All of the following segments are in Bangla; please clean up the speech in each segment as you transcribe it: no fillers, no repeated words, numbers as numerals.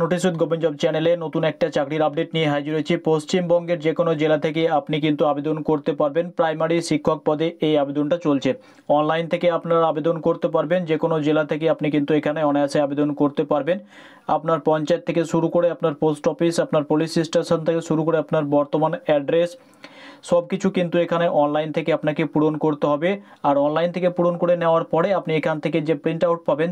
নোটিশ উইথ গভর্নমেন্ট জব চ্যানেলে নতুন একটা চাকরির আপডেট নিয়ে হাজির হয়েছি। পশ্চিমবঙ্গের যে কোনো জেলা থেকে আপনি কিন্তু আবেদন করতে পারবেন। প্রাইমারি শিক্ষক পদে এই আবেদনটা চলছে। অনলাইন থেকে আপনারা আবেদন করতে পারবেন। যে কোনো জেলা থেকে আপনি কিন্তু এখানে অনায়াসে আবেদন করতে পারবেন। আপনার পঞ্চায়েত থেকে শুরু করে আপনার পোস্ট অফিস, আপনার পুলিশ স্টেশন থেকে শুরু করে আপনার বর্তমান অ্যাড্রেস সব কিছু কিন্তু এখানে অনলাইন থেকে আপনাকে পূরণ করতে হবে। আর অনলাইন থেকে পূরণ করে নেওয়ার পরে আপনি এখান থেকে যে প্রিন্ট আউট পাবেন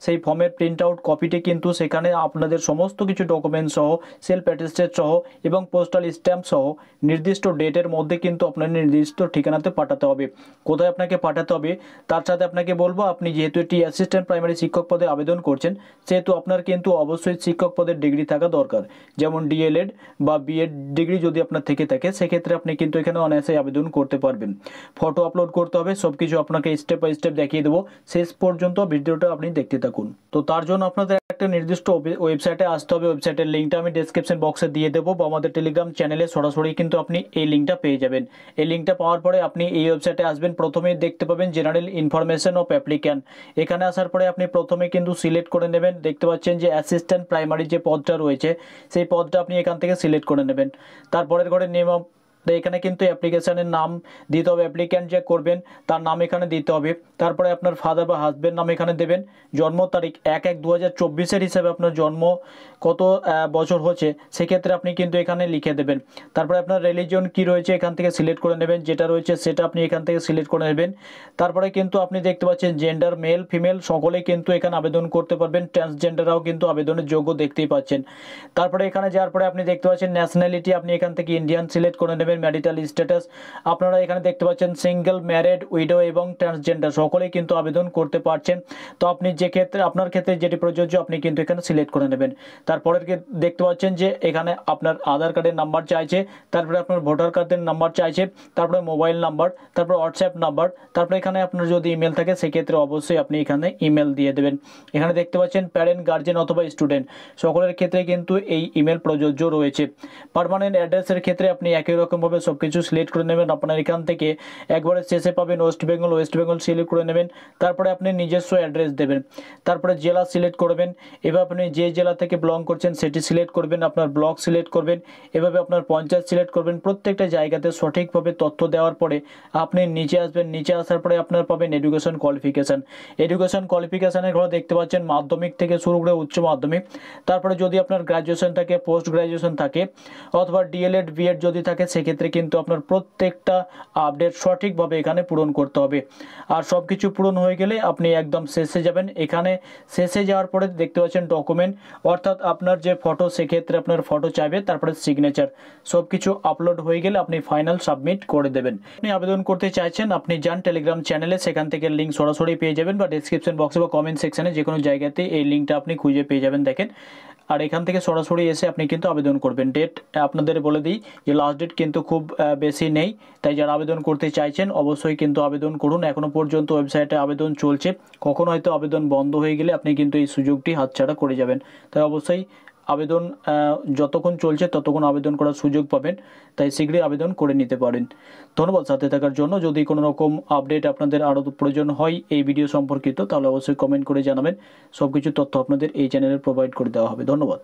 সেই ফর্মের প্রিন্ট আউট কপিটি কিন্তু সেখানে আপনাদের সমস্ত কিছু ডকুমেন্টস সহ, সেলফ অ্যাটেস্টেড সহ এবং পোস্টাল স্ট্যাম্প সহ নির্দিষ্ট ডেটের মধ্যে কিন্তু আপনার নির্দিষ্ট ঠিকানাতে পাঠাতে হবে। কোথায় আপনাকে পাঠাতে হবে তার সাথে আপনাকে বলবো, আপনি যেহেতু একটি অ্যাসিস্ট্যান্ট প্রাইমারি শিক্ষক পদে আবেদন করছেন সেহেতু আপনার কিন্তু অবশ্যই শিক্ষক পদের ডিগ্রি থাকা দরকার। যেমন ডিএলএড বা বিএড ডিগ্রি যদি আপনার থেকে থাকে সেক্ষেত্রে আপনি কিন্তু এখানে অনায়াসে আবেদন করতে পারবেন। ফটো আপলোড করতে হবে, সব কিছু আপনাকে স্টেপ বাই স্টেপ দেখিয়ে দেবো। শেষ পর্যন্ত ভিডিওটা আপনি দেখতে থাকুন। তো তার জন্য আপনাদের একটা নির্দিষ্ট ওয়েবসাইটে আসতে হবে। ওয়েবসাইটের লিঙ্কটা আমি ডেসক্রিপশন বক্সে দিয়ে দেবো বা আমাদের টেলিগ্রাম চ্যানেলে সরাসরি কিন্তু আপনি এই লিঙ্কটা পেয়ে যাবেন। এই লিঙ্কটা পাওয়ার পরে আপনি এই ওয়েবসাইটে আসবেন। প্রথমেই দেখতে পাবেন জেনারেল ইনফরমেশন অফ অ্যাপ্লিক্যান্ট। এখানে আসার পরে আপনি প্রথমে কিন্তু সিলেক্ট করে নেবেন। দেখতে পাচ্ছেন যে অ্যাসিস্ট্যান্ট প্রাইমারি যে পদটা রয়েছে সেই পদটা আপনি এখান থেকে সিলেক্ট করে নেবেন। তারপরের ঘরে নেম অফ, এখানে কিন্তু অ্যাপ্লিকেশনের নাম দিতে হবে। অ্যাপ্লিক্যান্ট যে করবেন তার নাম এখানে দিতে হবে। তারপরে আপনার ফাদার বা হাজব্যান্ড নাম এখানে দেবেন। জন্ম তারিখ 1/1/2024 হিসাবে আপনার জন্ম কত বছর হচ্ছে সেক্ষেত্রে আপনি কিন্তু এখানে লিখে দেবেন। তারপরে আপনার রিলিজিয়ন কি রয়েছে এখান থেকে সিলেক্ট করে নেবেন, যেটা রয়েছে সেটা আপনি এখান থেকে সিলেক্ট করে নেবেন। তারপরে কিন্তু আপনি দেখতে পাচ্ছেন জেন্ডার মেল ফিমেল সকলেই কিন্তু এখানে আবেদন করতে পারবেন। ট্রান্সজেন্ডাররাও কিন্তু আবেদনের যোগ্য দেখতেই পাচ্ছেন। তারপরে এখানে যাওয়ার পরে আপনি দেখতে পাচ্ছেন ন্যাশনালিটি, আপনি এখান থেকে ইন্ডিয়ান সিলেক্ট করে নেবেন। ম্যারিটাল স্ট্যাটাস আপনারা এখানে দেখতে পাচ্ছেন সিঙ্গেল, ম্যারিড, উইডো এবং ট্রান্সজেন্ডার সকলেই কিন্তু আবেদন করতে পারছেন। তো আপনি যে ক্ষেত্রে আপনার ক্ষেত্রে যেটি প্রযোজ্য আপনি কিন্তু এখানে সিলেক্ট করে নেবেন। তারপরের দেখতে পাচ্ছেন যে এখানে আপনার আধার কার্ডের নাম্বার চাইছে, তারপরে আপনার ভোটার কার্ডের নাম্বার চাইছে, তারপরে মোবাইল নাম্বার, তারপরে হোয়াটসঅ্যাপ নাম্বার, তারপরে এখানে আপনার যদি ইমেল থাকে সেক্ষেত্রে অবশ্যই আপনি এখানে ইমেল দিয়ে দেবেন। এখানে দেখতে পাচ্ছেন প্যারেন্ট, গার্জেন অথবা স্টুডেন্ট সকলের ক্ষেত্রে কিন্তু এই ইমেল প্রযোজ্য রয়েছে। পার্মানেন্ট অ্যাড্রেসের ক্ষেত্রে আপনি একই রকমভাবে সব কিছু সিলেক্ট করে নেবেন। আপনার এখান থেকে একবারে শেষে পাবেন ওয়েস্ট বেঙ্গল সিলেক্ট করে নেবেন। তারপরে আপনি নিজস্ব অ্যাড্রেস দেবেন। তারপরে জেলা সিলেক্ট করবেন। এবার আপনি যে জেলা থেকে বিলং করছেন সেটি সিলেক্ট করবেন। আপনার ব্লক সিলেক্ট করবেন। এভাবে আপনার পঞ্চায়েত সিলেক্ট করবেন। প্রত্যেকটা জায়গাতে সঠিকভাবে তথ্য দেওয়ার পরে আপনি নিচে আসবেন। নিচে আসার পরে আপনার পাবেন এডুকেশন কোয়ালিফিকেশান। এডুকেশন কোয়ালিফিকেশানের ঘরে দেখতে পাচ্ছেন মাধ্যমিক থেকে শুরু করে উচ্চ মাধ্যমিক। তারপরে যদি আপনার গ্র্যাজুয়েশন থাকে, পোস্ট গ্র্যাজুয়েশন থাকে অথবা ডিএলএড বিএড যদি থাকে সেক্ষেত্রে কিন্তু আপনার প্রত্যেকটা আপডেট সঠিকভাবে এখানে পূরণ করতে হবে। আর সব কিছু পূরণ হয়ে গেলে আপনি একদম শেষে যাবেন। এখানে শেষে যাওয়ার পরে দেখতে পাচ্ছেন ডকুমেন্ট, অর্থাৎ আপনার যে ফটো সেক্ষেত্রে আপনার ফটো চাইবে, তারপরে সিগনেচার সব কিছু আপলোড হয়ে গেলে আপনি ফাইনাল সাবমিট করে দেবেন। আপনি আবেদন করতে চাইছেন আপনি যান টেলিগ্রাম চ্যানেলে, সেখান থেকে লিঙ্ক সরাসরি পেয়ে যাবেন বা ডেসক্রিপশন বক্সে বা কমেন্ট সেকশনে যে কোনো জায়গাতে এই লিঙ্কটা আপনি খুঁজে পেয়ে যাবেন। দেখেন, আর এখান থেকে সরাসরি এসে আপনি কিন্তু আবেদন করবেন। ডেট আপনাদের বলে দিই যে লাস্ট ডেট কিন্তু খুব বেশি নেই, তাই যারা আবেদন করতে চাইছেন অবশ্যই কিন্তু আবেদন করুন। এখনও পর্যন্ত ওয়েবসাইটে আবেদন চলছে, কখনো হয়তো আবেদন বন্ধ হয়ে গেলে আপনি কিন্তু এই সুযোগটি হাতছাড়া করে যাবেন। তাই অবশ্যই আবেদন যতক্ষণ চলছে ততক্ষণ আবেদন করার সুযোগ পাবেন, তাই শীঘ্রই আবেদন করে নিতে পারেন। ধন্যবাদ সাথে থাকার জন্য। যদি কোনো রকম আপডেট আপনাদের আরও প্রয়োজন হয় এই ভিডিও সম্পর্কিত তাহলে অবশ্যই কমেন্ট করে জানাবেন। সব কিছু তথ্য আপনাদের এই চ্যানেলে প্রোভাইড করে দেওয়া হবে। ধন্যবাদ।